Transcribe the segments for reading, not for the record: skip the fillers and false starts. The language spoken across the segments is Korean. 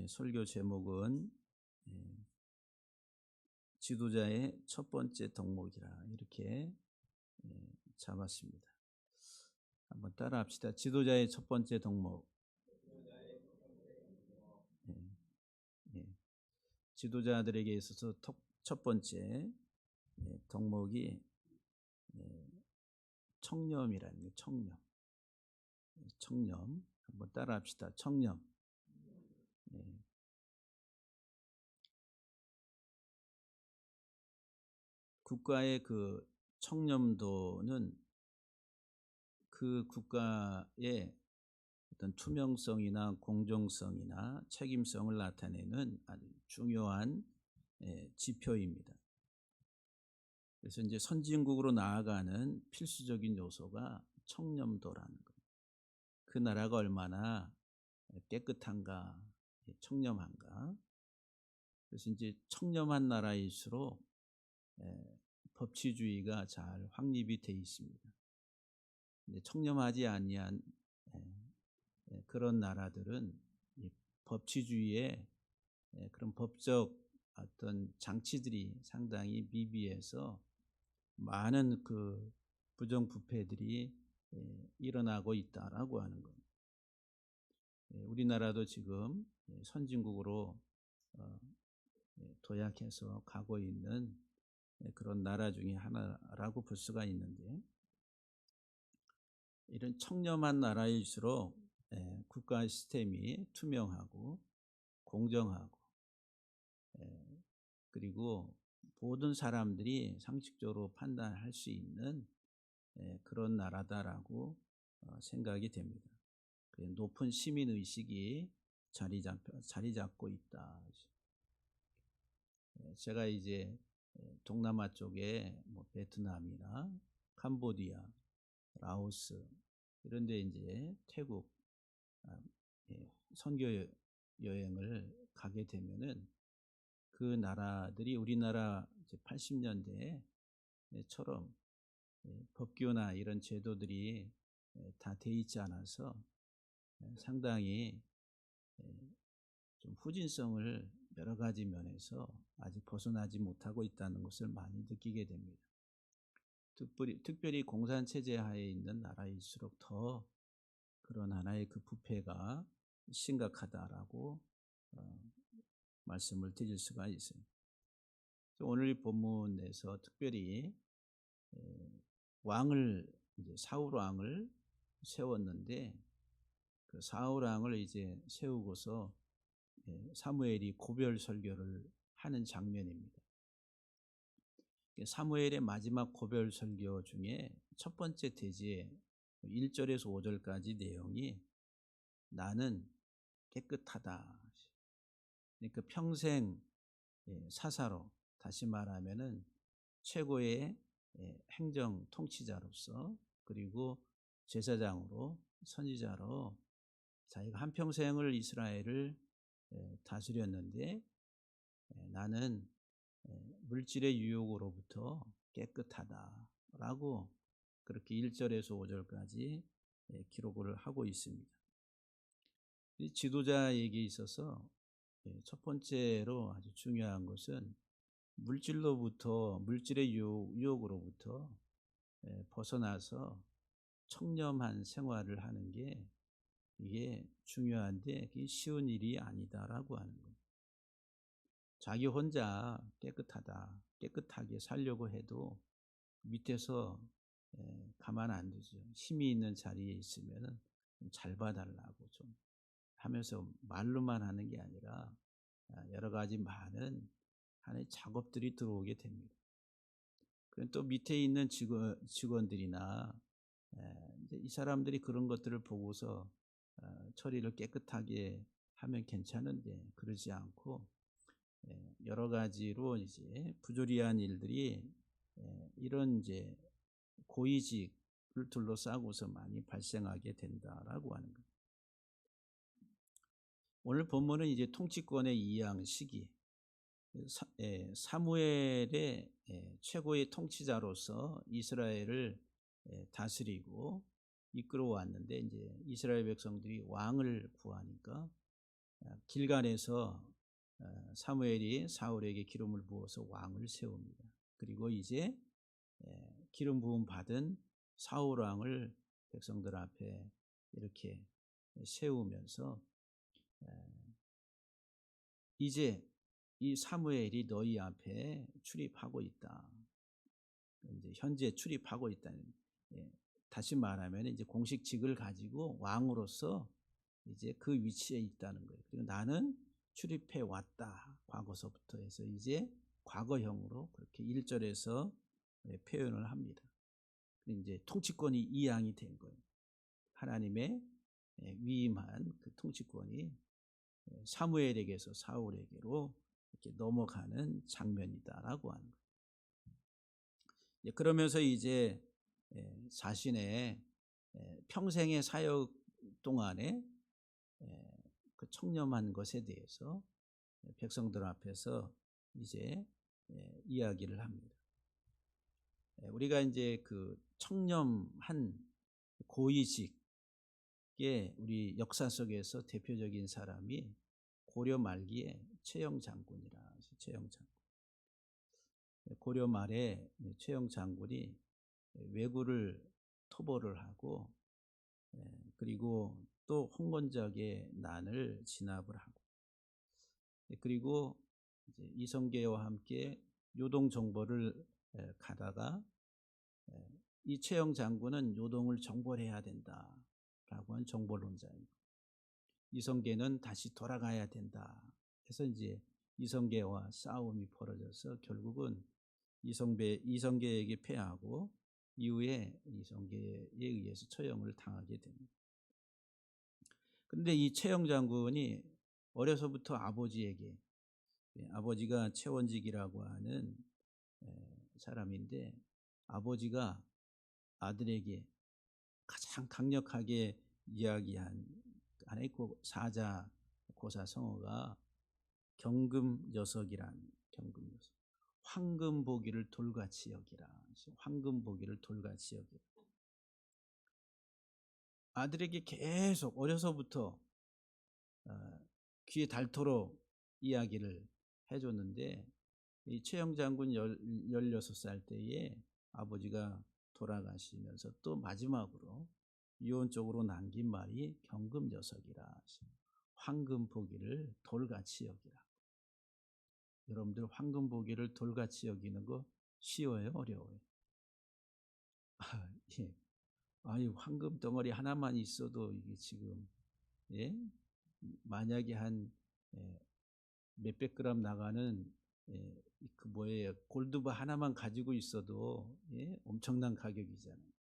설교 제목은 예, 지도자의 첫 번째 덕목이라 이렇게 잡았습니다. 한번 따라합시다. 지도자의 첫 번째 덕목. 예, 예. 지도자들에게 있어서 첫 번째 덕목이 청렴이라는 게 청렴. 청렴. 한번 따라합시다. 청렴. 예. 국가의 그 청렴도는 그 국가의 어떤 투명성이나 공정성이나 책임성을 나타내는 아주 중요한 지표입니다. 그래서 이제 선진국으로 나아가는 필수적인 요소가 청렴도라는 것. 그 나라가 얼마나 깨끗한가, 청렴한가. 그래서 이제 청렴한 나라일수록 법치주의가 잘 확립이 돼 있습니다. 근데 청렴하지 아니한 그런 나라들은 법치주의의 그런 법적 어떤 장치들이 상당히 미비해서 많은 그 부정부패들이 일어나고 있다라고 하는 겁니다. 우리나라도 지금 선진국으로 도약해서 가고 있는 그런 나라 중에 하나라고 볼 수가 있는데, 이런 청렴한 나라일수록 국가 시스템이 투명하고 공정하고 그리고 모든 사람들이 상식적으로 판단할 수 있는 그런 나라다라고 생각이 됩니다. 높은 시민의식이 자리 잡고 있다. 제가 이제 동남아 쪽에 뭐 베트남이나 캄보디아, 라오스 이런 데 이제 태국 선교 여행을 가게 되면은 그 나라들이 우리나라 80년대처럼 법규나 이런 제도들이 다 돼 있지 않아서 상당히 좀 후진성을 여러 가지 면에서 아직 벗어나지 못하고 있다는 것을 많이 느끼게 됩니다. 특별히 공산체제 하에 있는 나라일수록 더 그런 하나의 그 부패가 심각하다라고 말씀을 드릴 수가 있어요. 오늘 본문에서 특별히 왕을 사울 왕을 세웠는데, 그 사울 왕을 이제 세우고서 사무엘이 고별 설교를 하는 장면입니다. 사무엘의 마지막 고별 설교 중에 첫 번째 대지에 1절에서 5절까지 내용이 나는 깨끗하다. 그러니까 평생 사사로, 다시 말하면은 최고의 행정 통치자로서, 그리고 제사장으로, 선지자로 자기가 한평생을 이스라엘을 다스렸는데, 나는 물질의 유혹으로부터 깨끗하다라고 그렇게 1절에서 5절까지 기록을 하고 있습니다. 이 지도자에게 있어서 첫 번째로 아주 중요한 것은 물질의 유혹으로부터 벗어나서 청렴한 생활을 하는 게 이게 중요한데, 그게 쉬운 일이 아니다라고 하는 겁니다. 자기 혼자 깨끗하게 살려고 해도 밑에서 가만 안 두죠. 힘이 있는 자리에 있으면은 잘 봐달라고 좀 하면서 말로만 하는 게 아니라 여러 가지 많은 하나의 작업들이 들어오게 됩니다. 그럼 또 밑에 있는 직원들이나 이제 이 사람들이 그런 것들을 보고서 처리를 깨끗하게 하면 괜찮은데, 그러지 않고 여러 가지로 이제 부조리한 일들이 이런 이제 고위직을 둘러싸고서 많이 발생하게 된다라고 하는 겁니다. 오늘 본문은 이제 통치권의 이양 시기, 사무엘의 최고의 통치자로서 이스라엘을 다스리고 이끌어 왔는데, 이제 이스라엘 백성들이 왕을 구하니까 길갈에서 사무엘이 사울에게 기름을 부어서 왕을 세웁니다. 그리고 이제 기름 부음 받은 사울 왕을 백성들 앞에 이렇게 세우면서 이제 이 사무엘이 너희 앞에 출입하고 있다. 이제 현재 출입하고 있다는, 다시 말하면 이제 공식직을 가지고 왕으로서 이제 그 위치에 있다는 거예요. 그리고 나는 출입해 왔다. 과거서부터 해서 이제 과거형으로 그렇게 1절에서 표현을 합니다. 이제 통치권이 이양이 된 거예요. 하나님의 위임한 그 통치권이 사무엘에게서 사울에게로 이렇게 넘어가는 장면이다라고 하는 거예요. 그러면서 이제 자신의 평생의 사역 동안에 그 청렴한 것에 대해서 백성들 앞에서 이제 이야기를 합니다. 우리가 이제 그 청렴한 고위직의 우리 역사 속에서 대표적인 사람이 고려 말기에 최영 장군이라 하죠. 최영 장군. 고려 말에 최영 장군이 왜구를 토벌을 하고 그리고 또 홍건적의 난을 진압을 하고 그리고 이제 이성계와 함께 요동 정벌을 가다가 이 최영 장군은 요동을 정벌해야 된다라고 한 정벌론자입니다. 이성계는 다시 돌아가야 된다 해서 이제 이성계와 싸움이 벌어져서 결국은 이성계에게 패하고 이후에 이성계에 의해서 처형을 당하게 됩니다. 그런데 이 최영 장군이 어려서부터 아버지에게, 아버지가 최원직이라고 하는 사람인데 아버지가 아들에게 가장 강력하게 이야기한 하나의 사자 고사성어가 경금여석이란, 경금여석, 황금보기를 돌같이 여기라. 황금보기를 돌같이 여기라. 아들에게 계속 어려서부터 귀에 닳도록 이야기를 해줬는데 이 최영 장군 16살 때에 아버지가 돌아가시면서 또 마지막으로 유언적으로 남긴 말이 경금여석이라. 황금보기를 돌같이 여기라. 여러분들 황금보기를 돌같이 여기는 거 쉬워요? 어려워요? 예. 아유, 황금 덩어리 하나만 있어도 이게 지금, 예? 만약에 한 몇백 그램 나가는 그 뭐예요? 골드바 하나만 가지고 있어도 엄청난 가격이잖아요.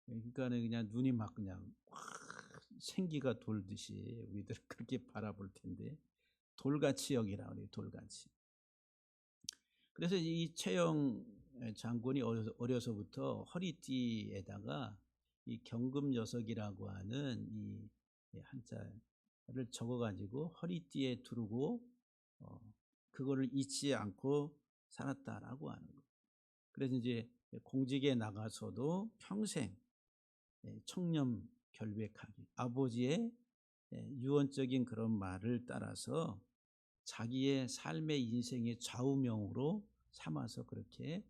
그러니까는 그냥 눈이 막 그냥 확 생기가 돌듯이 우리들 그렇게 바라볼 텐데 돌같이 여기라 그래요. 돌같이. 그래서 이 최영 장군이 어려서부터 허리띠에다가 이 경금여석이라고 하는 이 한자를 적어가지고 허리띠에 두르고 그거를 잊지 않고 살았다라고 하는 거예요. 그래서 이제 공직에 나가서도 평생 청렴 결백하기, 아버지의 유언적인 그런 말을 따라서 자기의 삶의 인생의 좌우명으로 삼아서 그렇게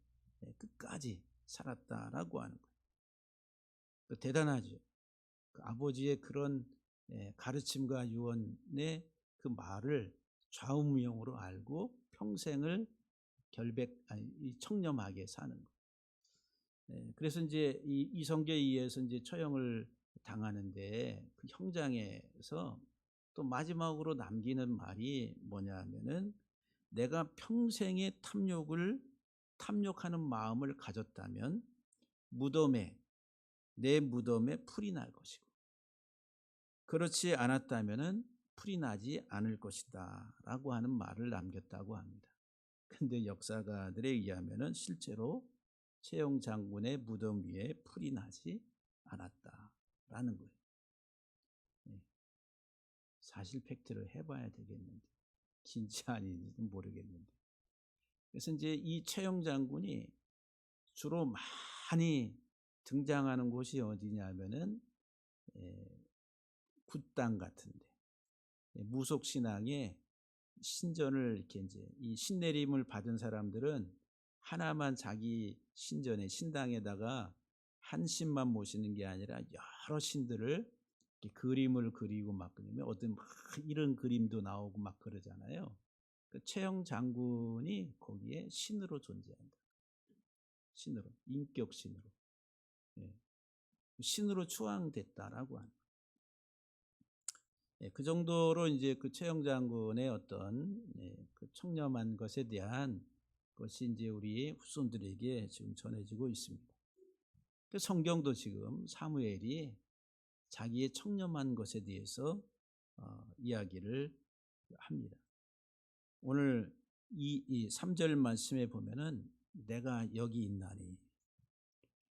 끝까지 살았다라고 하는 거예요. 대단하죠. 그 아버지의 그런 가르침과 유언의 그 말을 좌우명으로 알고 평생을 청렴하게 사는 거예요. 그래서 이제 이성계에 의해서 이제 처형을 당하는데 그 형장에서 또 마지막으로 남기는 말이 뭐냐면은 내가 평생의 탐욕하는 마음을 가졌다면 내 무덤에 풀이 날 것이고 그렇지 않았다면은 풀이 나지 않을 것이다 라고 하는 말을 남겼다고 합니다. 근데 역사가들에 의하면은 실제로 최영 장군의 무덤 위에 풀이 나지 않았다라는 거예요. 사실 팩트를 해봐야 되겠는데 긴지 아닌지는 모르겠는데. 그래서 이제 이 최영 장군이 주로 많이 등장하는 곳이 어디냐면은 굿당 같은데, 무속 신앙에 신전을 이렇게 이제 이 신내림을 받은 사람들은 하나만 자기 신전에 신당에다가 한 신만 모시는 게 아니라 여러 신들을 이렇게 그림을 그리고 막 그러면 어떤 막 이런 그림도 나오고 막 그러잖아요. 그 최영 장군이 거기에 신으로 존재한다. 신으로, 인격 신으로. 예. 신으로 추앙됐다라고 하는. 예, 그 정도로 이제 그 최영 장군의 어떤 그 청렴한 것에 대한 것이 이제 우리 후손들에게 지금 전해지고 있습니다. 그 성경도 지금 사무엘이 자기의 청렴한 것에 대해서 이야기를 합니다. 오늘 이 3절 말씀에 보면은 내가 여기 있나니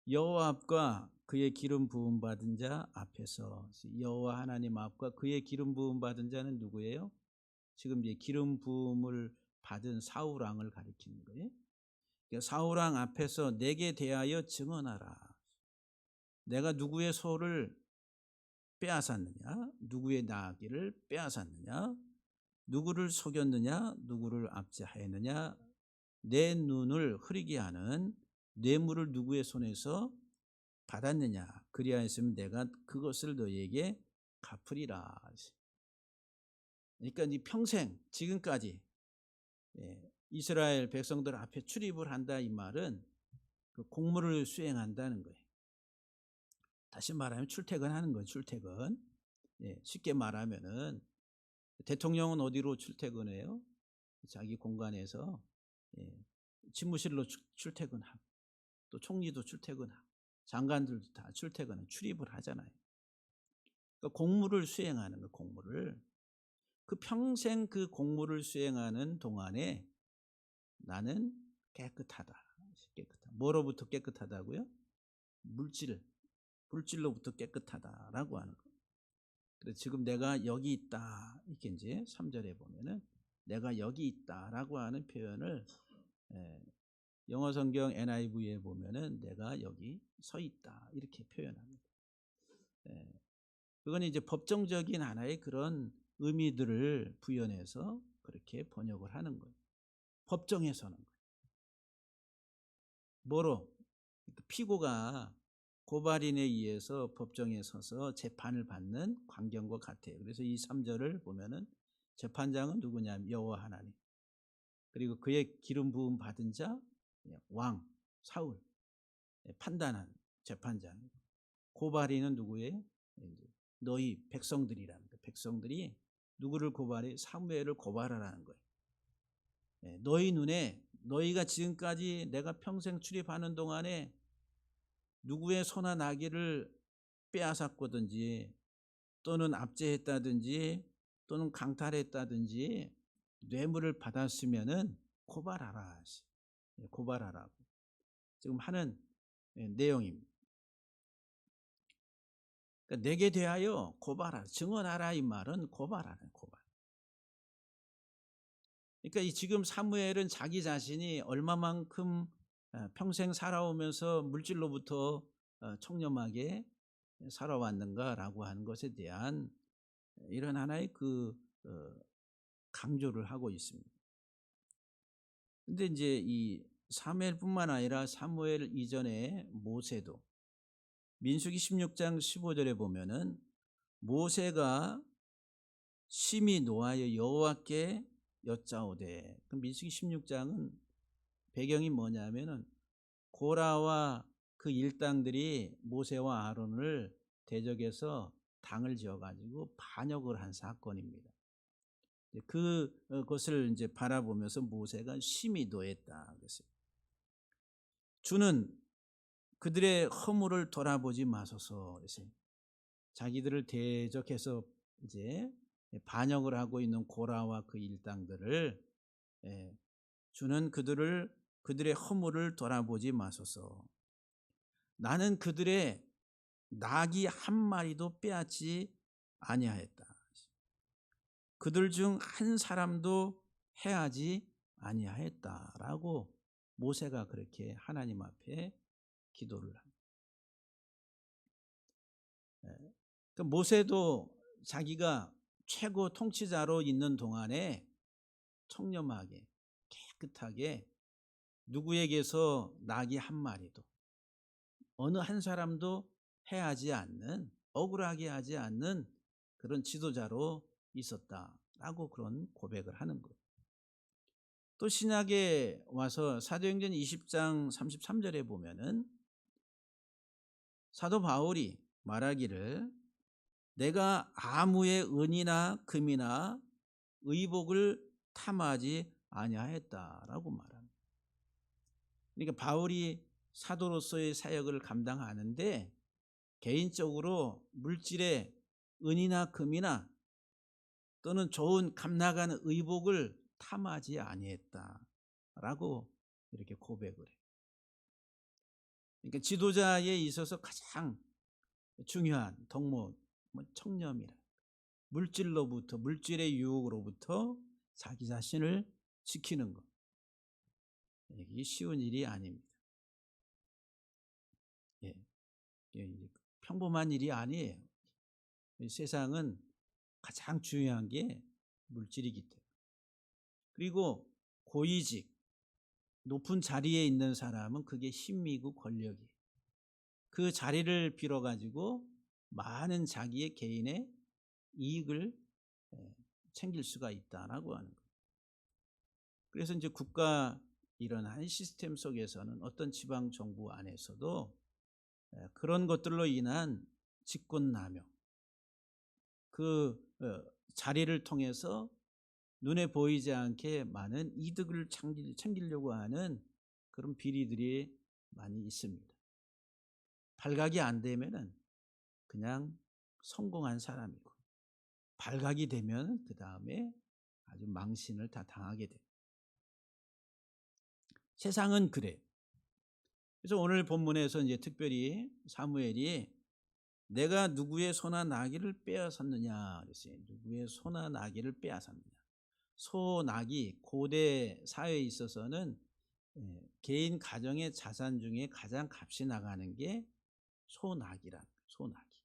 여호와 앞과 그의 기름 부음 받은 자 앞에서 여호와 하나님 앞과 그의 기름 부음 받은 자는 누구예요? 지금 이제 기름 부음을 받은 사울 왕을 가리키는 거예요. 그러니까 사울 왕 앞에서 내게 대하여 증언하라. 내가 누구의 소를 빼앗았느냐? 누구의 나귀를 빼앗았느냐? 누구를 속였느냐? 누구를 압제하였느냐? 내 눈을 흐리게 하는 뇌물을 누구의 손에서 받았느냐? 그리하였으면 내가 그것을 너희에게 갚으리라. 그러니까 이 평생 지금까지 이스라엘 백성들 앞에 출입을 한다 이 말은 그 공무를 수행한다는 거예요. 다시 말하면 출퇴근하는 거예요. 출퇴근. 쉽게 말하면은 대통령은 어디로 출퇴근해요? 자기 공간에서 집무실로 출퇴근하고 또 총리도 출퇴근하고 장관들도 다 출퇴근은 출입을 하잖아요. 그러니까 공무를 수행하는 거 공무를 그 평생 그 공무를 수행하는 동안에 나는 깨끗하다. 깨끗하다. 뭐로부터 깨끗하다고요? 물질로부터 깨끗하다라고 하는 거. 그래서 지금 내가 여기 있다. 이렇게 이제 3절에 보면은 내가 여기 있다라고 하는 표현을 영어 성경 NIV에 보면은 내가 여기 서 있다. 이렇게 표현합니다. 그건 이제 법정적인 하나의 그런 의미들을 부연해서 그렇게 번역을 하는 거예요. 법정에 서는 거예요. 뭐로? 피고가 고발인에 의해서 법정에 서서 재판을 받는 광경과 같아요. 그래서 이 3절을 보면은 재판장은 누구냐면 여호와 하나님. 그리고 그의 기름 부음 받은 자 왕 사울 판단한 재판장. 고발인은 누구예요? 너희 백성들이라는 거예요. 백성들이 누구를 고발해? 사무엘을 고발하라는 거예요. 너희 눈에 너희가 지금까지 내가 평생 출입하는 동안에 누구의 소나 나귀를 빼앗았거든지 또는 압제했다든지 또는 강탈했다든지 뇌물을 받았으면은 고발하라. 고발하라고 지금 하는 내용입니다. 그러니까 내게 대하여 고발하라. 증언하라 이 말은 고발하는 고발. 그러니까 이 지금 사무엘은 자기 자신이 얼마만큼 평생 살아오면서 물질로부터 청렴하게 살아왔는가라고 하는 것에 대한 이런 하나의 그 강조를 하고 있습니다. 근데 이제 이 사무엘뿐만 아니라 사무엘 이전에 모세도 민수기 16장 15절에 보면은 모세가 심히 노하여 여호와께 여짜오되. 그럼 민수기 16장은 배경이 뭐냐면은 고라와 그 일당들이 모세와 아론을 대적해서 당을 지어가지고 반역을 한 사건입니다. 그것을 이제 바라보면서 모세가 심히 노했다 그랬어요. 주는 그들의 허물을 돌아보지 마소서 그랬어요. 자기들을 대적해서 이제 반역을 하고 있는 고라와 그 일당들을 주는 그들의 허물을 돌아보지 마소서. 나는 그들의 나귀 한 마리도 빼앗지 아니하였다. 그들 중 한 사람도 해하지 아니하였다라고 모세가 그렇게 하나님 앞에 기도를 합니다. 모세도 자기가 최고 통치자로 있는 동안에 청렴하게 깨끗하게 누구에게서 낙이 한 마리도 어느 한 사람도 해하지 않는 억울하게 하지 않는 그런 지도자로 있었다라고 그런 고백을 하는 거예요. 또 신약에 와서 사도행전 20장 33절에 보면은 사도 바울이 말하기를 내가 아무의 은이나 금이나 의복을 탐하지 아니하였다라고 말합니다. 그러니까 바울이 사도로서의 사역을 감당하는데 개인적으로 물질의 은이나 금이나 또는 좋은 값나가는 의복을 탐하지 아니했다라고 이렇게 고백을 해요. 그러니까 지도자에 있어서 가장 중요한 덕목, 청렴이라 물질로부터 물질의 유혹으로부터 자기 자신을 지키는 것. 이게 쉬운 일이 아닙니다. 예, 평범한 일이 아니에요. 세상은 가장 중요한 게 물질이기 때문에. 그리고 고위직, 높은 자리에 있는 사람은 그게 힘이고 권력이에요. 그 자리를 빌어가지고 많은 자기의 개인의 이익을 챙길 수가 있다라고 하는 거예요. 그래서 이제 국가 이런 한 시스템 속에서는 어떤 지방 정부 안에서도 그런 것들로 인한 직권남용, 그 자리를 통해서 눈에 보이지 않게 많은 이득을 챙기려고 하는 그런 비리들이 많이 있습니다. 발각이 안 되면은 그냥 성공한 사람이고, 발각이 되면 그 다음에 아주 망신을 다 당하게 돼요. 세상은 그래요. 그래서 오늘 본문에서 이제 특별히 사무엘이 내가 누구의 소나 나귀를 빼앗았느냐 그랬어요. 누구의 소나 나귀를 빼앗았느냐. 소, 나귀, 고대 사회에 있어서는 개인 가정의 자산 중에 가장 값이 나가는 게 소, 나귀란 소, 나귀.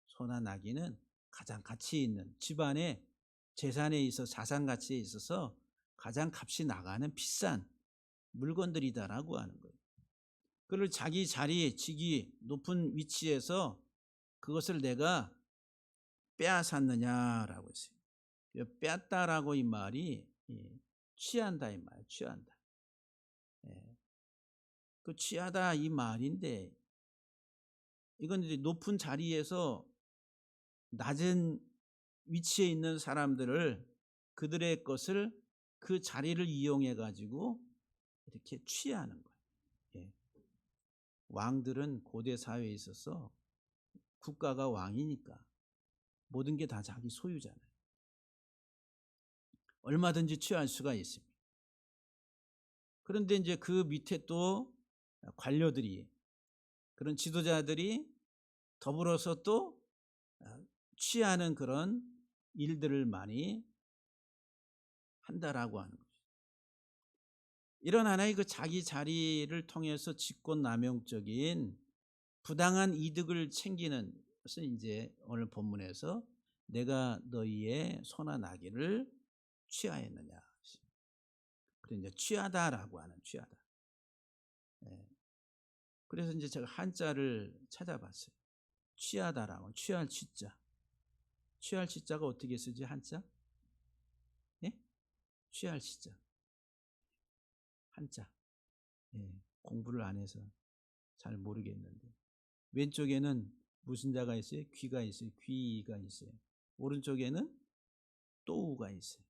소나 나귀는 가장 가치 있는 집안의 재산에 있어서 자산 가치에 있어서 가장 값이 나가는 비싼 물건들이다라고 하는 거예요. 그걸 자기 자리, 직위, 높은 위치에서 그것을 내가 빼앗았느냐라고 했어요. 빼앗다라고 이 말이 취한다 이 말, 취한다. 그 취하다 이 말인데 이건 이제 높은 자리에서 낮은 위치에 있는 사람들을 그들의 것을 그 자리를 이용해 가지고 이렇게 취하는 거예요. 왕들은 고대 사회에 있어서 국가가 왕이니까 모든 게 다 자기 소유잖아요. 얼마든지 취할 수가 있습니다. 그런데 이제 그 밑에 또 관료들이 그런 지도자들이 더불어서 또 취하는 그런 일들을 많이 한다라고 하는 거죠. 이런 하나의 그 자기 자리를 통해서 직권남용적인 부당한 이득을 챙기는 것은 이제 오늘 본문에서 내가 너희의 소나 나귀를 취하였느냐. 그래서 이제 취하다라고 하는 취하다. 그래서 이제 제가 한자를 찾아봤어요. 취하다라고 취할 취자. 취할 취자가 어떻게 쓰지 한자? 예? 취할 취자. 한자. 공부를 안 해서 잘 모르겠는데 왼쪽에는 무슨 자가 있어요? 귀가 있어요. 귀가 있어요. 오른쪽에는 또우가 있어요.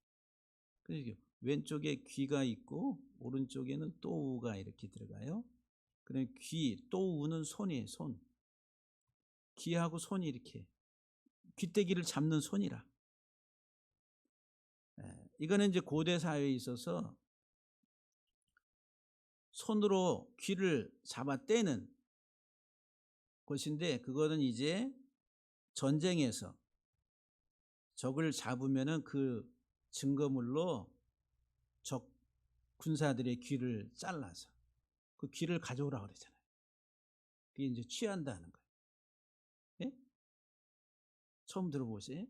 그러니까 왼쪽에 귀가 있고 오른쪽에는 또우가 이렇게 들어가요. 그럼 귀, 또우는 손이에요. 손. 귀하고 손이 이렇게 귀때기를 잡는 손이라. 이거는 이제 고대 사회에 있어서 손으로 귀를 잡아 떼는 것인데 그거는 이제 전쟁에서 적을 잡으면은 그 증거물로 적 군사들의 귀를 잘라서 그 귀를 가져오라 그러잖아요. 그게 이제 취한다는 거예요. 예? 처음 들어보세요?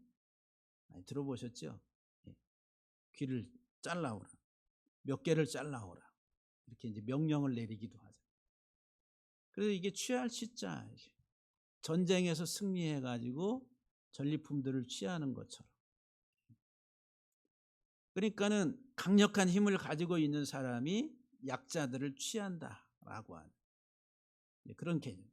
많이 들어보셨죠? 예. 귀를 잘라오라. 몇 개를 잘라오라. 이렇게 이제 명령을 내리기도 하죠. 그래서 이게 취할 시자. 전쟁에서 승리해 가지고 전리품들을 취하는 것처럼. 그러니까는 강력한 힘을 가지고 있는 사람이 약자들을 취한다라고 하는 그런 개념.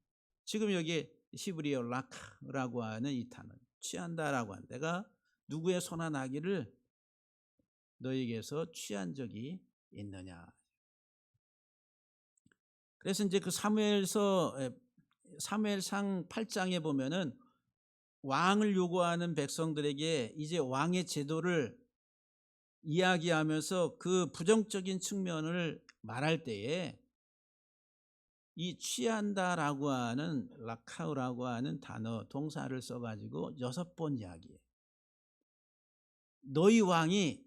지금 여기에 히브리어 라카라고 하는 이 단어 취한다라고 하는 내가 누구의 손아 나기를 너에게서 취한 적이 있느냐. 그래서 이제 그 사무엘상 8장에 보면은 왕을 요구하는 백성들에게 이제 왕의 제도를 이야기하면서 그 부정적인 측면을 말할 때에 이 취한다라고 하는 라카우라고 하는 단어 동사를 써가지고 6번 이야기해요. 너희 왕이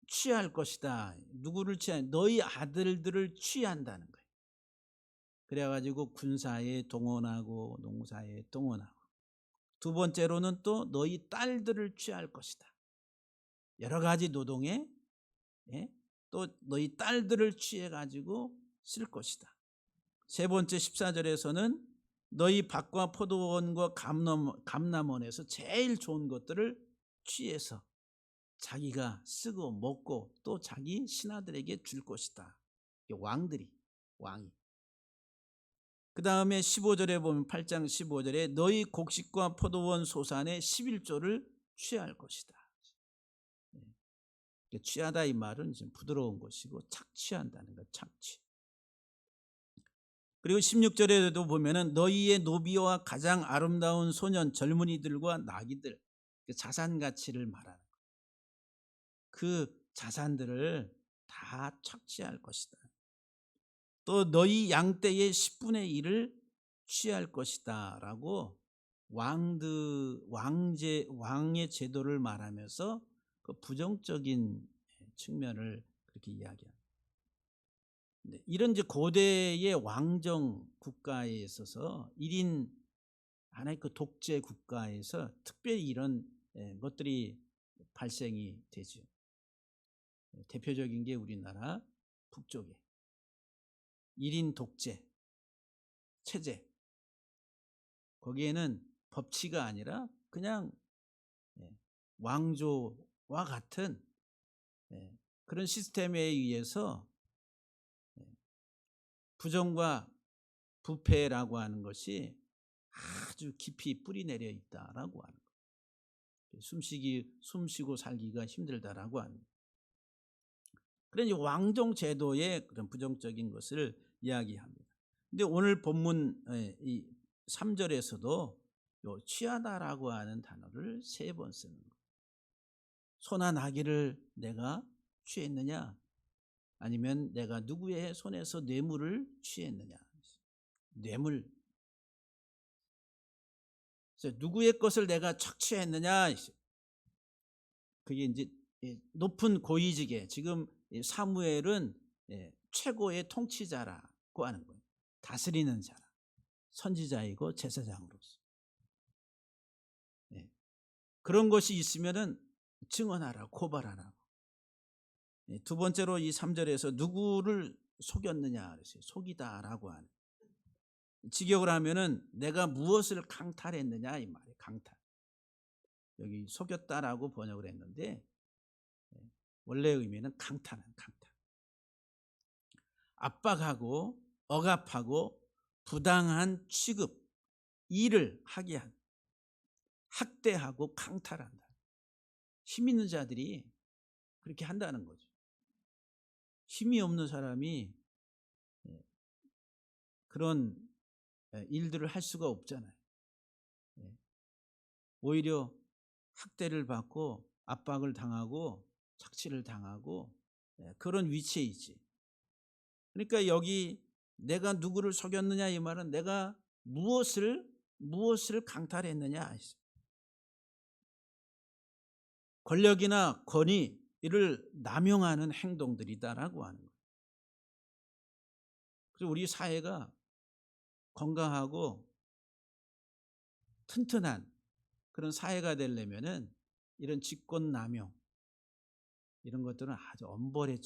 취할 것이다. 누구를 취한? 너희 아들들을 취한다는 거예요. 그래가지고 군사에 동원하고 농사에 동원하고 두 번째로는 또 너희 딸들을 취할 것이다. 여러 가지 노동에 또 너희 딸들을 취해가지고 쓸 것이다. 세 번째 14절에서는 너희 밭과 포도원과 감람원에서 제일 좋은 것들을 취해서 자기가 쓰고 먹고 또 자기 신하들에게 줄 것이다. 왕이. 그 다음에 15절에 보면 8장 15절에 너희 곡식과 포도원 소산의 11조를 취할 것이다. 취하다 이 말은 지금 부드러운 것이고 착취한다는 것, 착취. 그리고 16절에도 보면은 너희의 노비와 가장 아름다운 소년 젊은이들과 나귀들 자산 가치를 말하는 거예요. 그 자산들을 다 착취할 것이다. 또 너희 양떼의 10분의 1을 취할 것이다 라고 왕의 제도를 말하면서 그 부정적인 측면을 그렇게 이야기합니다. 이런 이제 고대의 왕정 국가에 있어서 1인 하나의 그 독재 국가에서 특별히 이런 것들이 발생이 되죠. 대표적인 게 우리나라 북쪽에 1인 독재 체제. 거기에는 법치가 아니라 그냥 왕조와 같은 그런 시스템에 의해서 부정과 부패라고 하는 것이 아주 깊이 뿌리 내려 있다라고 하는 거예요. 숨쉬고 살기가 힘들다라고 하는 거예요. 그러니 왕정 제도의 그런 부정적인 것을 이야기합니다. 근데 오늘 본문 이 3절에서도 요 취하다라고 하는 단어를 3번 쓰는 거예요. 소나 나귀를 내가 취했느냐? 아니면 내가 누구의 손에서 뇌물을 취했느냐? 뇌물. 그래서 누구의 것을 내가 착취했느냐? 그게 이제 높은 고위직에 지금 사무엘은 최고의 통치자라고 하는 거예요. 다스리는 자라. 선지자이고 제사장으로서. 그런 것이 있으면은 증언하라, 고발하라. 두 번째로 이 3절에서 누구를 속였느냐 그랬어요. 속이다라고 하는. 직역을 하면은 내가 무엇을 강탈했느냐 이 말이에요. 강탈. 여기 속였다라고 번역을 했는데 원래 의미는 강탈은 강탈. 압박하고 억압하고 부당한 취급, 일을 하게 한, 학대하고 강탈한다. 힘 있는 자들이 그렇게 한다는 거죠. 힘이 없는 사람이 그런 일들을 할 수가 없잖아요. 오히려 학대를 받고 압박을 당하고 착취를 당하고 그런 위치에 있지. 그러니까 여기 내가 누구를 속였느냐 이 말은 내가 무엇을 강탈했느냐. 권력이나 권위를 남용하는 행동들이다라고 하는 거예요. 그래서 우리 사회가 건강하고 튼튼한 그런 사회가 되려면은 이런 직권남용 이런 것들은 아주 엄벌에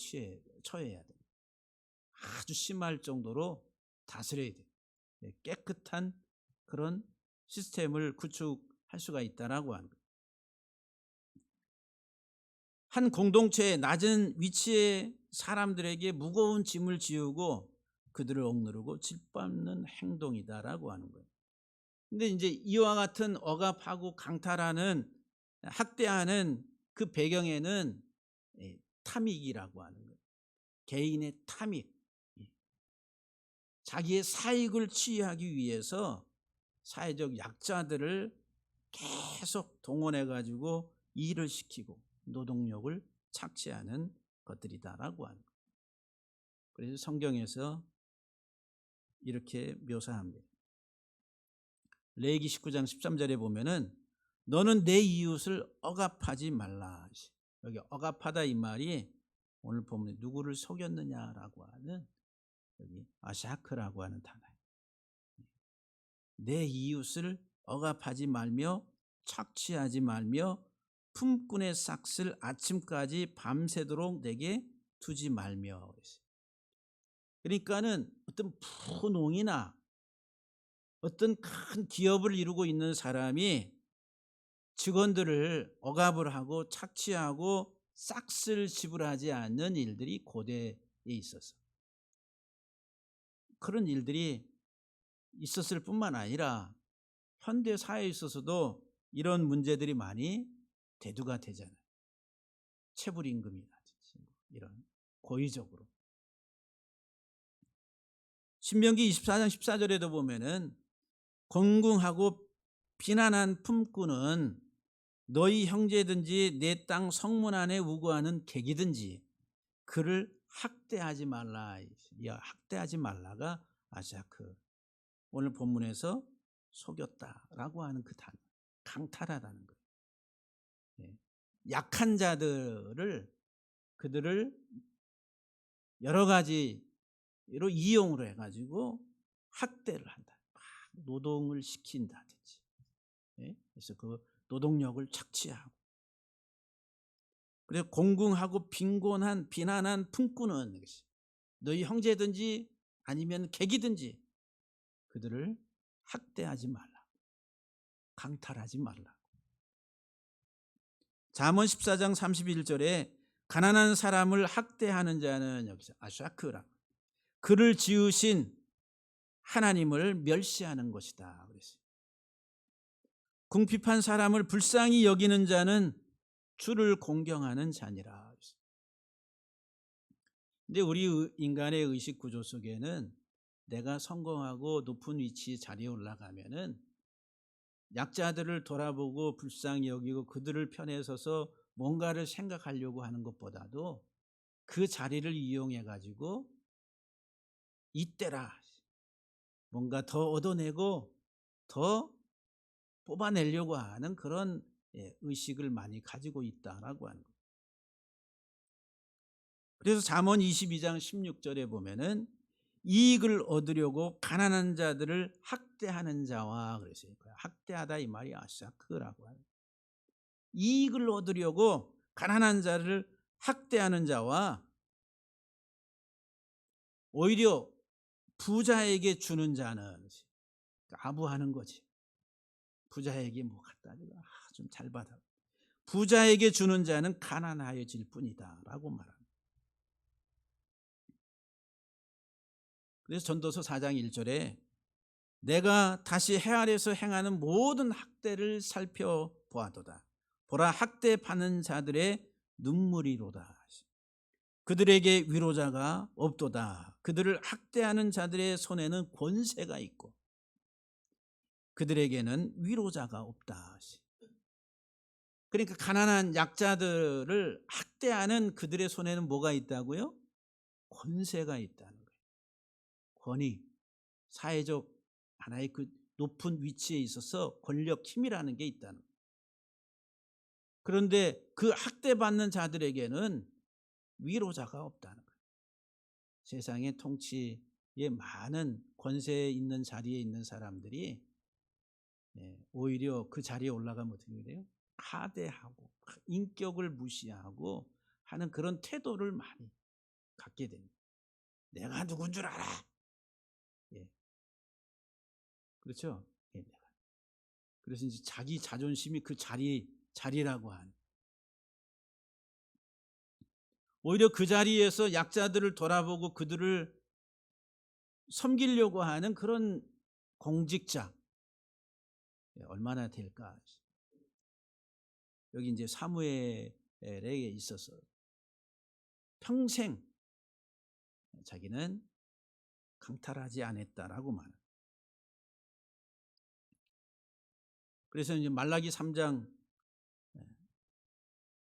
처해야 돼요. 아주 심할 정도로 다스려야 돼요. 깨끗한 그런 시스템을 구축할 수가 있다라고 하는 거예요. 한 공동체의 낮은 위치의 사람들에게 무거운 짐을 지우고 그들을 억누르고 짓밟는 행동이다라고 하는 거예요. 근데 이제 이와 같은 억압하고 강탈하는 학대하는 그 배경에는 탐닉이라고 하는 거예요. 개인의 탐닉, 자기의 사익을 취하기 위해서 사회적 약자들을 계속 동원해 가지고 일을 시키고 노동력을 착취하는 것들이다라고 하는 거예요. 그래서 성경에서 이렇게 묘사합니다. 레위기 19장 13절에 보면은 너는 내 이웃을 억압하지 말라. 여기 억압하다 이 말이 오늘 보면 누구를 속였느냐라고 하는 여기 아샤크라고 하는 단어예요. 내 이웃을 억압하지 말며 착취하지 말며 품꾼의 삭슬 아침까지 밤새도록 내게 두지 말며. 그러니까는 어떤 부농이나 어떤 큰 기업을 이루고 있는 사람이 직원들을 억압을 하고 착취하고 싹쓸 지불하지 않는 일들이 고대에 있었어. 그런 일들이 있었을 뿐만 아니라 현대 사회에 있어서도 이런 문제들이 많이 대두가 되잖아요. 체불임금이라든지 이런 고의적으로. 신명기 24장 14절에도 보면은 권궁하고 비난한 품꾼은 너희 형제든지 내 땅 성문 안에 우거하는 객이든지 그를 학대하지 말라. 학대하지 말라가 아샤크. 오늘 본문에서 속였다라고 하는 그 단어, 강탈하라는 거예요. 약한 자들을 그들을 여러 가지로 이용을 해가지고 학대를 한다. 노동을 시킨다든지. 그래서 그 노동력을 착취하고. 그래서 공궁하고 빈곤한 비난한 품꾼은 너희 형제든지 아니면 객이든지 그들을 학대하지 말라. 강탈하지 말라. 잠언 14장 31절에 가난한 사람을 학대하는 자는 여기서 아샤크라. 그를 지으신 하나님을 멸시하는 것이다. 그랬어요. 궁핍한 사람을 불쌍히 여기는 자는 주를 공경하는 자니라. 근데 우리 인간의 의식 구조 속에는 내가 성공하고 높은 위치 자리에 올라가면은 약자들을 돌아보고 불쌍히 여기고 그들을 편에 서서 뭔가를 생각하려고 하는 것보다도 그 자리를 이용해 가지고 이때라 뭔가 더 얻어내고 더 뽑아내려고 하는 그런 의식을 많이 가지고 있다라고 하는 거예요. 그래서 잠언 22장 16절에 보면은 이익을 얻으려고 가난한 자들을 학대하는 자와 그랬어요. 학대하다 이 말이 아샤크라고 하는. 이익을 얻으려고 가난한 자를 학대하는 자와 오히려 부자에게 주는 자는 아부하는 거지. 부자에게 뭐 갖다 주고 좀 잘 받아. 부자에게 주는 자는 가난하여질 뿐이다라고 말합니다. 그래서 전도서 4장 1절에 내가 다시 해 아래에서 행하는 모든 학대를 살펴보아도다. 보라 학대받는 자들의 눈물이로다. 그들에게 위로자가 없도다. 그들을 학대하는 자들의 손에는 권세가 있고 그들에게는 위로자가 없다. 그러니까 가난한 약자들을 학대하는 그들의 손에는 뭐가 있다고요? 권세가 있다는 거예요. 권위, 사회적 하나의 그 높은 위치에 있어서 권력, 힘이라는 게 있다는 거예요. 그런데 그 학대받는 자들에게는 위로자가 없다는 거예요. 세상의 통치에 많은 권세에 있는 자리에 있는 사람들이 오히려 그 자리에 올라가면 어떻게 돼요? 하대하고 인격을 무시하고 하는 그런 태도를 많이 갖게 됩니다. 내가 누군 줄 알아. 예. 그렇죠? 예, 내가. 그래서 이제 자기 자존심이 그 자리라고 하는. 오히려 그 자리에서 약자들을 돌아보고 그들을 섬기려고 하는 그런 공직자. 예, 얼마나 될까? 여기 이제 사무엘에 있어서 평생 자기는 강탈하지 않았다라고 말합니다. 그래서 이제 말라기 3장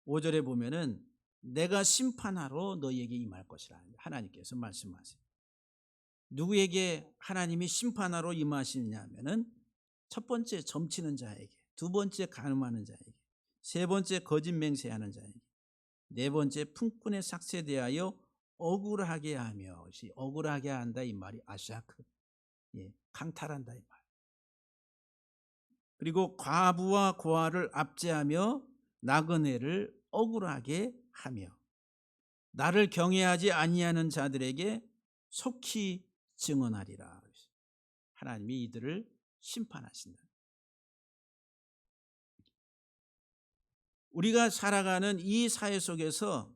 5절에 보면은 내가 심판하러 너희에게 임할 것이라 하나님께서 말씀하세요. 누구에게 하나님이 심판하러 임하시냐면은 첫 번째 점치는 자에게, 두 번째 간음하는 자에게, 세 번째 거짓 맹세하는 자에게, 네 번째 품꾼의 삭세에 대하여 억울하게 하며, 억울하게 한다 이 말이 아샤크, 예, 강탈한다 이 말. 그리고 과부와 고아를 압제하며 나그네를 억울하게 하며 나를 경외하지 아니하는 자들에게 속히 증언하리라. 하나님이 이들을 심판하신다. 우리가 살아가는 이 사회 속에서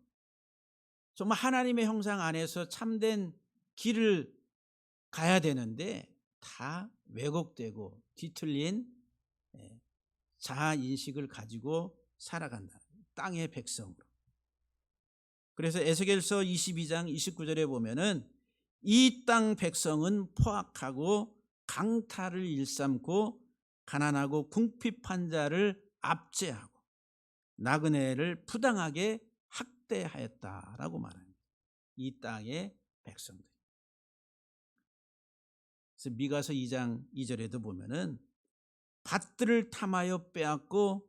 정말 하나님의 형상 안에서 참된 길을 가야 되는데 다 왜곡되고 뒤틀린 자아 인식을 가지고 살아간다. 땅의 백성으로. 그래서 에스겔서 22장 29절에 보면은 이 땅 백성은 포악하고 강탈을 일삼고 가난하고 궁핍한 자를 압제하고 나그네를 부당하게 학대하였다라고 말합니다. 이 땅의 백성들. 그래서 미가서 2장 2절에도 보면은 밭들을 탐하여 빼앗고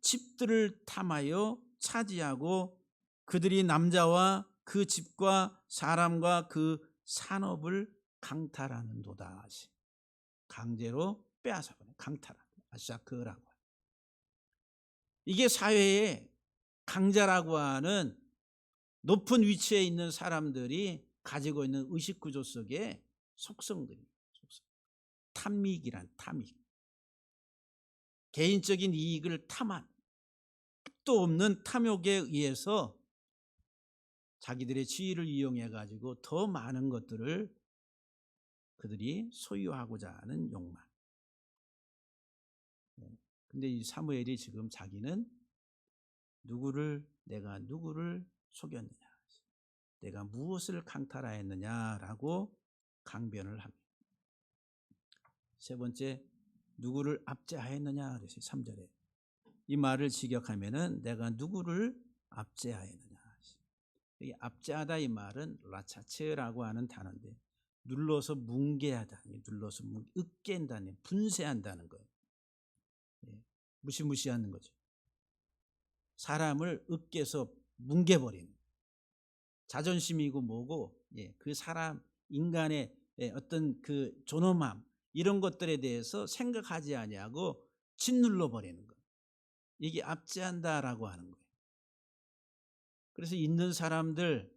집들을 탐하여 차지하고 그들이 남자와 그 집과 사람과 그 산업을 강탈하는도다. 강제로 빼앗아버려. 강탈하는 아샤크라고. 이게 사회의 강자라고 하는 높은 위치에 있는 사람들이 가지고 있는 의식구조 속의 속성들입니다. 탐닉이란 탐닉. 개인적인 이익을 탐한 끝도 없는 탐욕에 의해서 자기들의 지위를 이용해 가지고 더 많은 것들을 그들이 소유하고자 하는 욕망. 근데 이 사무엘이 지금 자기는 내가 누구를 속였느냐, 내가 무엇을 강탈하였느냐라고 강변을 합니다. 세 번째, 누구를 압제하였느냐 그래서 3절에 이 말을 직역하면은 내가 누구를 압제하였느냐. 이 압제하다 이 말은 라차체라고 하는 단어인데 눌러서 뭉개하다, 눌러서 으깬다는, 분쇄한다는 거예요. 무시무시하는 거죠. 사람을 으깨서 뭉개버리는 자존심이고 뭐고, 그 사람 인간의 어떤 그 존엄함 이런 것들에 대해서 생각하지 아니하고 짓눌러 버리는 것. 이게 압제한다라고 하는 거예요. 그래서 있는 사람들,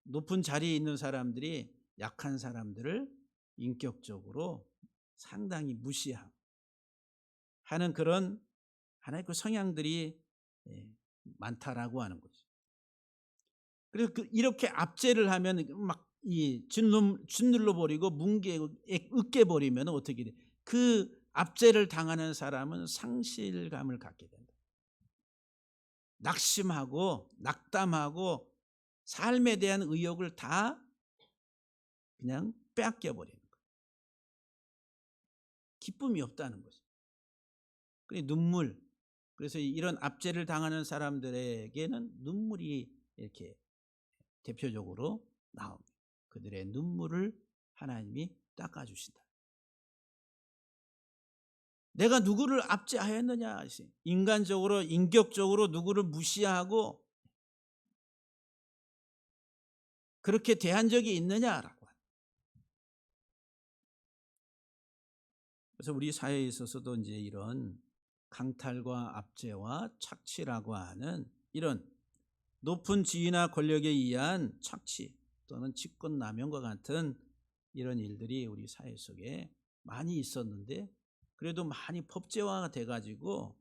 높은 자리에 있는 사람들이 약한 사람들을 인격적으로 상당히 무시하고 하는 그런 하나의 그 성향들이 많다라고 하는 거죠. 그래서 이렇게 압제를 하면 막 이 짓눌러 버리고 뭉개고 으깨버리면 어떻게 돼? 그 압제를 당하는 사람은 상실감을 갖게 된다. 낙심하고 낙담하고 삶에 대한 의욕을 다 그냥 빼앗겨 버리는 거예요. 기쁨이 없다는 거죠. 눈물. 그래서 이런 압제를 당하는 사람들에게는 눈물이 이렇게 대표적으로 나옵니다. 그들의 눈물을 하나님이 닦아주신다. 내가 누구를 압제하였느냐? 인간적으로, 인격적으로 누구를 무시하고 그렇게 대한 적이 있느냐라고. 그래서 우리 사회에 있어서도 이제 이런 강탈과 압제와 착취라고 하는 이런 높은 지위나 권력에 의한 착취 또는 직권남용과 같은 이런 일들이 우리 사회 속에 많이 있었는데, 그래도 많이 법제화가 돼가지고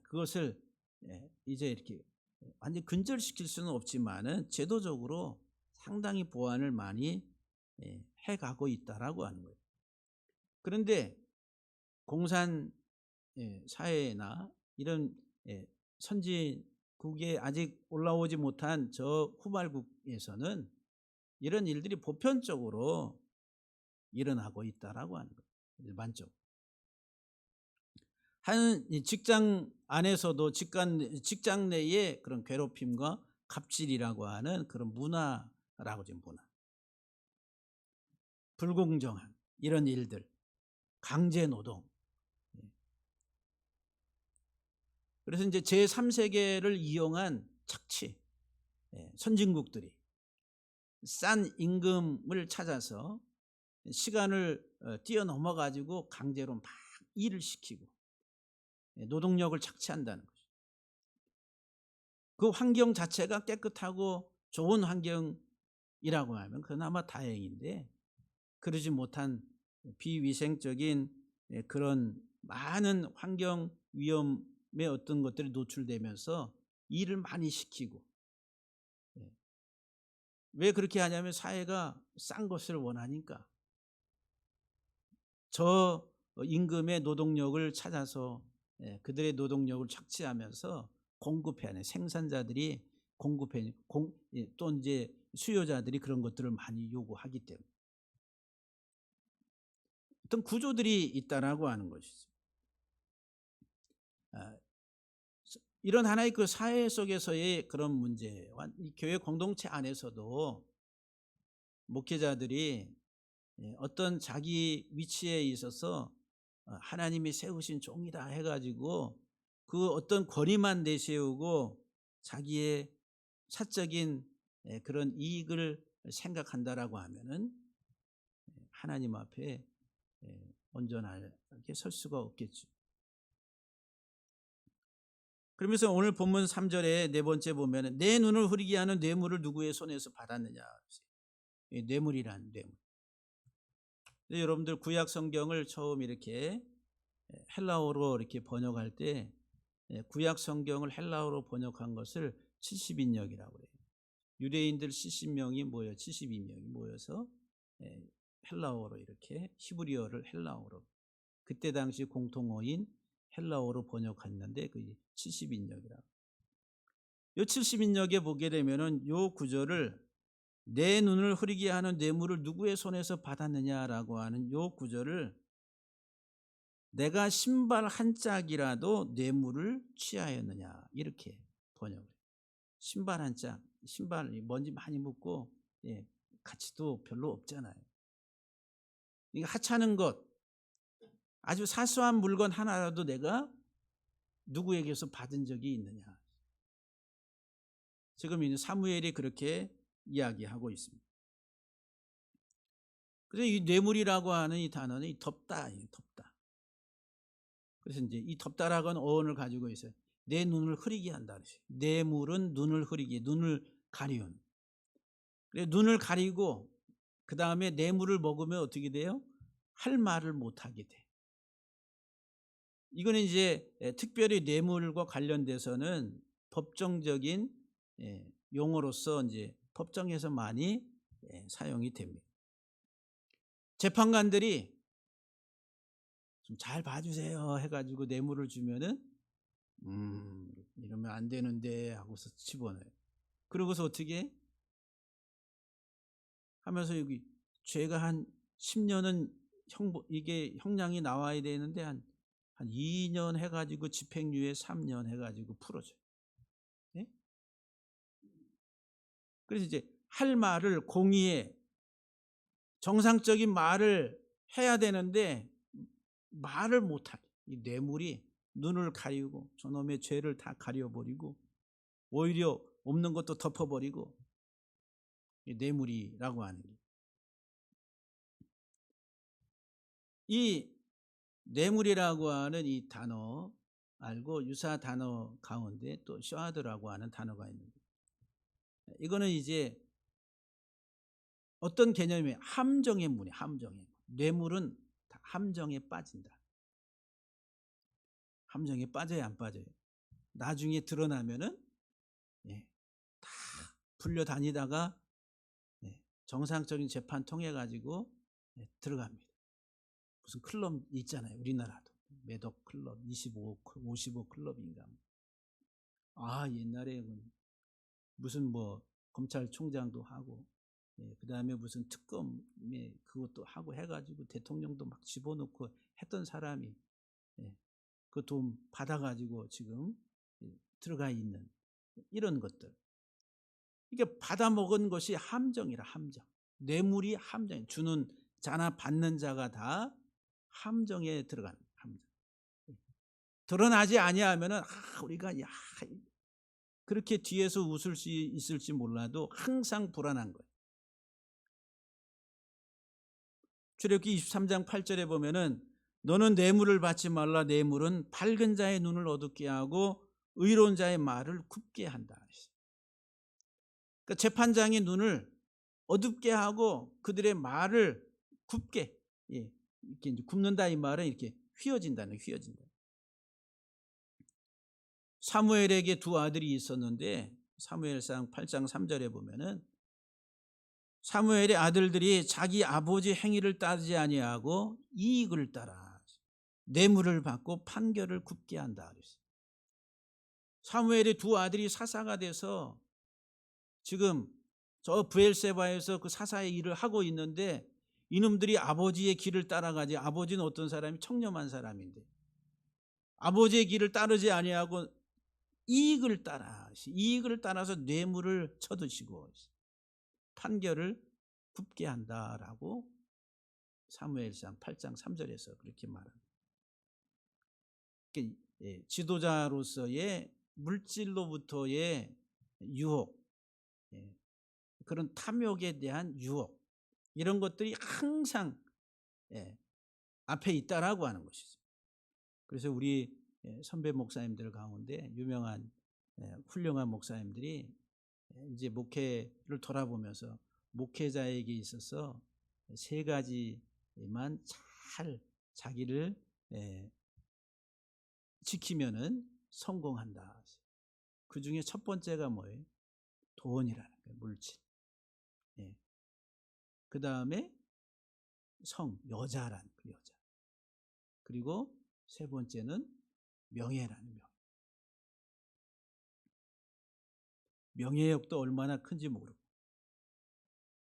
그것을 이제 이렇게 완전히 근절시킬 수는 없지만은 제도적으로 상당히 보완을 많이 해가고 있다라고 하는 거예요. 그런데 공산 사회나 이런 선진국에 아직 올라오지 못한 저 후발국에서는 이런 일들이 보편적으로 일어나고 있다라고 하는 거예요. 일반적으로. 한 직장 안에서도 직장 내에 그런 괴롭힘과 갑질이라고 하는 그런 문화라고 지금 문화. 불공정한 이런 일들, 강제 노동. 그래서 이제 제3세계를 이용한 착취, 선진국들이 싼 임금을 찾아서 시간을 뛰어넘어 가지고 강제로 막 일을 시키고 노동력을 착취한다는 거죠. 그 환경 자체가 깨끗하고 좋은 환경이라고 하면 그나마 다행인데, 그러지 못한 비위생적인 그런 많은 환경 위험에 어떤 것들이 노출되면서 일을 많이 시키고, 왜 그렇게 하냐면 사회가 싼 것을 원하니까 저 임금의 노동력을 찾아서 그들의 노동력을 착취하면서 공급해내 생산자들이 공급해 또 이제 수요자들이 그런 것들을 많이 요구하기 때문에 어떤 구조들이 있다라고 하는 것이죠. 이런 하나의 그 사회 속에서의 그런 문제와 이 교회 공동체 안에서도 목회자들이 어떤 자기 위치에 있어서 하나님이 세우신 종이다 해가지고 그 어떤 권위만 내세우고 자기의 사적인 그런 이익을 생각한다라고 하면은 하나님 앞에 온전하게 설 수가 없겠죠. 그러면서 오늘 본문 3절에 네 번째 보면은 내 눈을 흐리게 하는 뇌물을 누구의 손에서 받았느냐. 뇌물이란 뇌물. 여러분들 구약 성경을 처음 이렇게 헬라어로 이렇게 번역할 때 구약 성경을 헬라어로 번역한 것을 70인역이라고 해요. 유대인들 70명이 모여 72명이 모여서 헬라어로 이렇게 히브리어를 헬라어로 그때 당시 공통어인 헬라어로 번역했는데 그 70인역이라고. 요 70인역에 보게 되면은 요 구절을 내 눈을 흐리게 하는 뇌물을 누구의 손에서 받았느냐라고 하는 요 구절을 내가 신발 한 짝이라도 뇌물을 취하였느냐 이렇게 번역을 해요. 신발 한 짝, 신발이 먼지 많이 묻고 가치도 별로 없잖아요. 이게 하찮은 것, 아주 사소한 물건 하나라도 내가 누구에게서 받은 적이 있느냐. 지금 이 사무엘이 그렇게 이야기하고 있습니다. 그래서 이 뇌물이라고 하는 이 단어는 이 덮다, 덮다. 그래서 이제 이 덮다라고 하는 어원을 가지고 있어요. 내 눈을 흐리게 한다. 뇌물은 눈을 흐리게, 눈을 가리운. 그래 눈을 가리고 그 다음에 뇌물을 먹으면 어떻게 돼요? 할 말을 못 하게 돼. 이거는 이제 특별히 뇌물과 관련돼서는 법정적인 용어로서 이제 법정에서 많이 사용이 됩니다. 재판관들이 좀 잘 봐주세요 해가지고 뇌물을 주면은 이러면 안 되는데 하고서 집어넣어요. 그러고서 어떻게 하면서 여기 죄가 한 10년은 이게 형량이 나와야 되는데 한 2년 해가지고 집행유예 3년 해가지고 풀어줘요. 네? 그래서 이제 할 말을 공의에 정상적인 말을 해야 되는데 말을 못하게 이 뇌물이 눈을 가리고 저놈의 죄를 다 가려버리고 오히려 없는 것도 덮어버리고 이 뇌물이라고 하는 게. 이 뇌물이라고 하는 이 단어 알고 유사 단어 가운데 또 셔하드라고 하는 단어가 있는데, 이거는 이제 어떤 개념이에요? 함정의 문이 함정의 문. 뇌물은 다 함정에 빠진다. 함정에 빠져야 안 빠져요? 나중에 드러나면은 예, 다 불려다니다가 정상적인 재판 통해 가지고 들어갑니다. 무슨 클럽 있잖아요. 우리나라도 매덕 클럽 55 클럽인가. 아, 옛날에 무슨 뭐 검찰총장도 하고, 그다음에 무슨 특검에 그것도 하고 해가지고 대통령도 막 집어넣고 했던 사람이 그 돈 받아가지고 지금 들어가 있는 이런 것들. 이게 받아먹은 것이 함정이라. 함정. 뇌물이 함정. 주는 자나 받는 자가 다 함정에 들어가는 함정. 드러나지 아니하면은 우리가 그렇게 뒤에서 웃을 수 있을지 몰라도 항상 불안한 거예요. 출애굽기 23장 8절에 보면은 너는 뇌물을 받지 말라. 뇌물은 밝은 자의 눈을 어둡게 하고 의로운 자의 말을 굽게 한다. 그러니까 재판장의 눈을 어둡게 하고 그들의 말을 굽게, 이렇게 이제 굽는다. 이 말은 이렇게 휘어진다는, 휘어진다. 사무엘에게 두 아들이 있었는데 사무엘상 8장 3절에 보면은 사무엘의 아들들이 자기 아버지 행위를 따르지 아니하고 이익을 따라 뇌물을 받고 판결을 굽게 한다 그랬어요. 사무엘의 두 아들이 사사가 돼서 지금 저 브엘세바에서 그 사사의 일을 하고 있는데 이놈들이 아버지의 길을 따라가지. 아버지는 어떤 사람이 청렴한 사람인데 아버지의 길을 따르지 아니하고 이익을 따라서 뇌물을 쳐드시고 판결을 굽게 한다라고 사무엘상 8장 3절에서 그렇게 말합니다. 지도자로서의 물질로부터의 유혹, 그런 탐욕에 대한 유혹, 이런 것들이 항상 앞에 있다라고 하는 것이죠. 그래서 우리 선배 목사님들 가운데 유명한 훌륭한 목사님들이 이제 목회를 돌아보면서 목회자에게 있어서 세 가지만 잘 자기를 지키면은 성공한다. 그 중에 첫 번째가 뭐예요? 돈이라는 거예요. 물질. 그 다음에 여자라는 그 여자. 그리고 세 번째는 명예라는 명예. 명예욕도 얼마나 큰지 모르고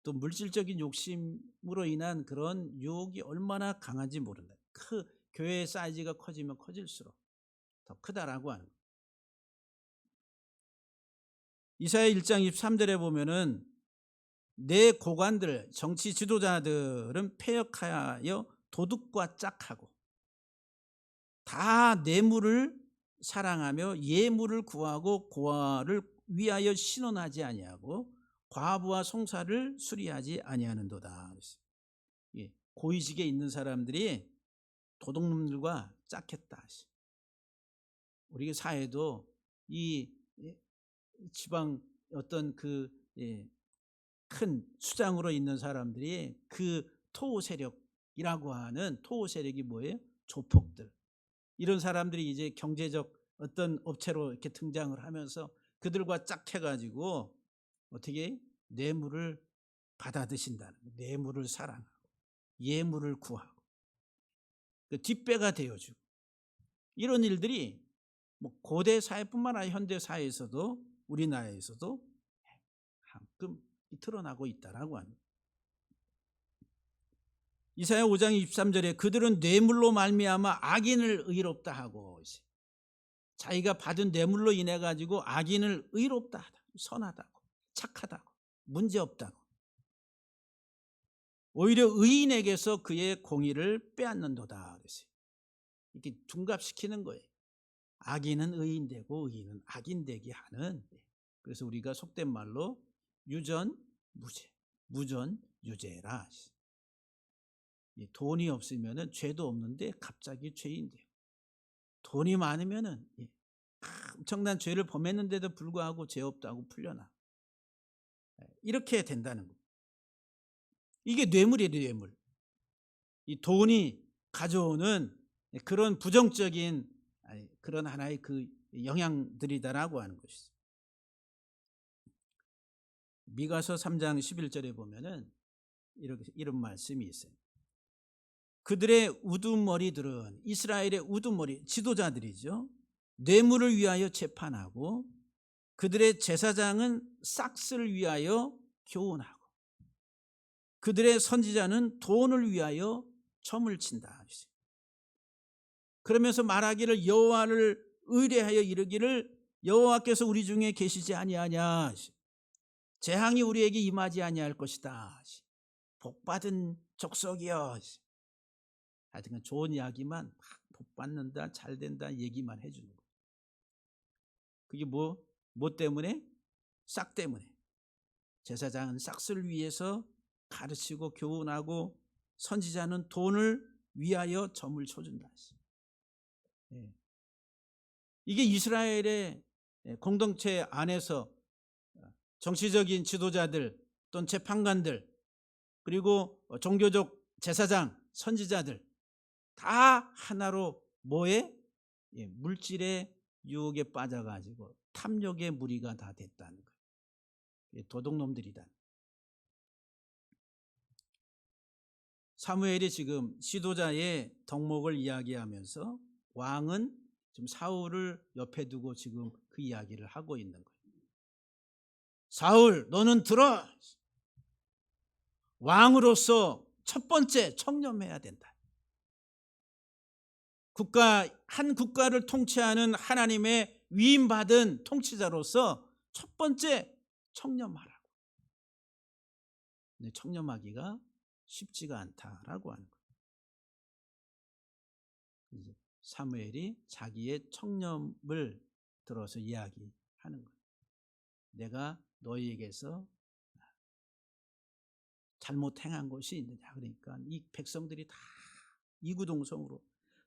또 물질적인 욕심으로 인한 그런 유혹이 얼마나 강한지 모른다. 교회의 사이즈가 커지면 커질수록 더 크다라고 하는 거예요. 이사야 1장 23절에 보면은 내 고관들, 정치 지도자들은 패역하여 도둑과 짝하고 다 뇌물을 사랑하며 예물을 구하고 고아를 위하여 신원하지 아니하고 과부와 송사를 수리하지 아니하는도다. 고위직에 있는 사람들이 도둑놈들과 짝했다. 우리 사회도 이 지방 어떤 큰 수장으로 있는 사람들이 그 토호 세력이라고 하는 토호 세력이 뭐예요? 조폭들. 이런 사람들이 이제 경제적 어떤 업체로 이렇게 등장을 하면서 그들과 짝해가지고 어떻게 뇌물을 받아드신다는 거예요. 뇌물을 사랑하고 예물을 구하고 뒷배가 되어주고 이런 일들이 뭐 고대 사회뿐만 아니라 현대 사회에서도 우리나라에서도 가끔 드러나고 있다라고 합니다. 이사야 5장 23절에 그들은 뇌물로 말미암아 악인을 의롭다 하고 자기가 받은 뇌물로 인해 가지고 악인을 의롭다 하다, 선하다고, 착하다고, 문제없다고 오히려 의인에게서 그의 공의를 빼앗는도다 그랬어요. 이렇게 둔갑시키는 거예요. 악인은 의인 되고 의인은 악인 되게 하는. 그래서 우리가 속된 말로 유전 무죄, 무전 유죄라. 돈이 없으면 죄도 없는데 갑자기 죄인돼요. 돈이 많으면은 엄청난 죄를 범했는데도 불구하고 죄 없다고 풀려나. 이렇게 된다는 거예요. 이게 뇌물이에요, 뇌물. 이 돈이 가져오는 그런 부정적인 그런 하나의 그 영향들이다라고 하는 것이죠. 미가서 3장 11절에 보면은 이런 말씀이 있어요. 그들의 우두머리들은 이스라엘의 우두머리 지도자들이죠. 뇌물을 위하여 재판하고 그들의 제사장은 싹스를 위하여 교훈하고 그들의 선지자는 돈을 위하여 점을 친다. 그러면서 말하기를 여호와를 의뢰하여 이르기를 여호와께서 우리 중에 계시지 아니하냐. 재앙이 우리에게 임하지 아니할 것이다. 복받은 족속이여. 하여튼 좋은 이야기만 막 복받는다, 잘된다 얘기만 해주는 거예요. 그게 뭐 때문에? 싹 때문에. 제사장은 싹스를 위해서 가르치고 교훈하고 선지자는 돈을 위하여 점을 쳐준다. 이게 이스라엘의 공동체 안에서 정치적인 지도자들 또는 재판관들 그리고 종교적 제사장, 선지자들 다 하나로 뭐에? 물질의 유혹에 빠져가지고 탐욕의 무리가 다 됐다는 거예요. 도둑놈들이다. 사무엘이 지금 지도자의 덕목을 이야기하면서 왕은 지금 사울을 옆에 두고 지금 그 이야기를 하고 있는 거예요. 사울, 너는 들어. 왕으로서 첫 번째 청렴해야 된다. 한 국가를 통치하는 하나님의 위임받은 통치자로서 첫 번째 청렴하라고. 근데 청렴하기가 쉽지가 않다라고 하는 거예요. 사무엘이 자기의 청렴을 들어서 이야기하는 거예요. 내가 너희에게서 잘못 행한 것이 있느냐. 그러니까 이 백성들이 다 이구동성으로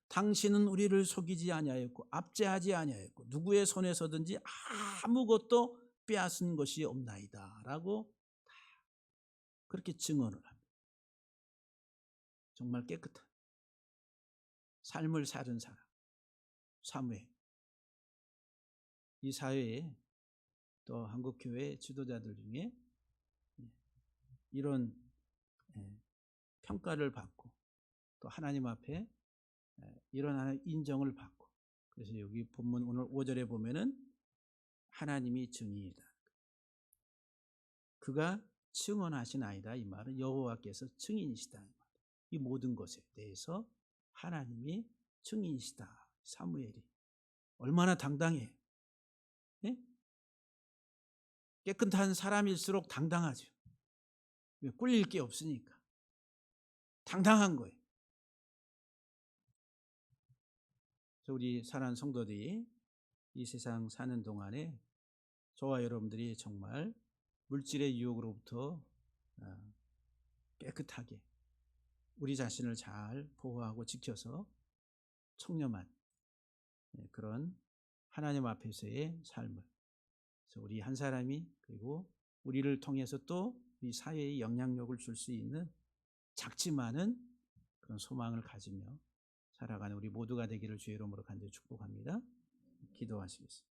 당신은 우리를 속이지 아니하였고 압제하지 아니하였고 누구의 손에서든지 아무것도 빼앗은 것이 없나이다 라고 그렇게 증언을 합니다. 정말 깨끗한 삶을 사는 사람 사무엘. 이 사회에 또 한국교회 지도자들 중에 이런 평가를 받고 또 하나님 앞에 이런 하나의 인정을 받고 그래서 여기 본문 오늘 5절에 보면은 하나님이 증인이다. 그가 증언하시나이다. 이 말은 여호와께서 증인이시다. 이 모든 것에 대해서 하나님이 증인이시다. 사무엘이 얼마나 당당해. 예? 깨끗한 사람일수록 당당하죠. 왜? 꿀릴 게 없으니까. 당당한 거예요. 우리 사랑하는 성도들이 이 세상 사는 동안에 저와 여러분들이 정말 물질의 유혹으로부터 깨끗하게 우리 자신을 잘 보호하고 지켜서 청렴한 그런 하나님 앞에서의 삶을 그래서 우리 한 사람이 그리고 우리를 통해서 또 이 사회에 영향력을 줄 수 있는 작지만은 그런 소망을 가지며 살아가는 우리 모두가 되기를 주의 이름으로 간절히 축복합니다. 기도하시겠습니다.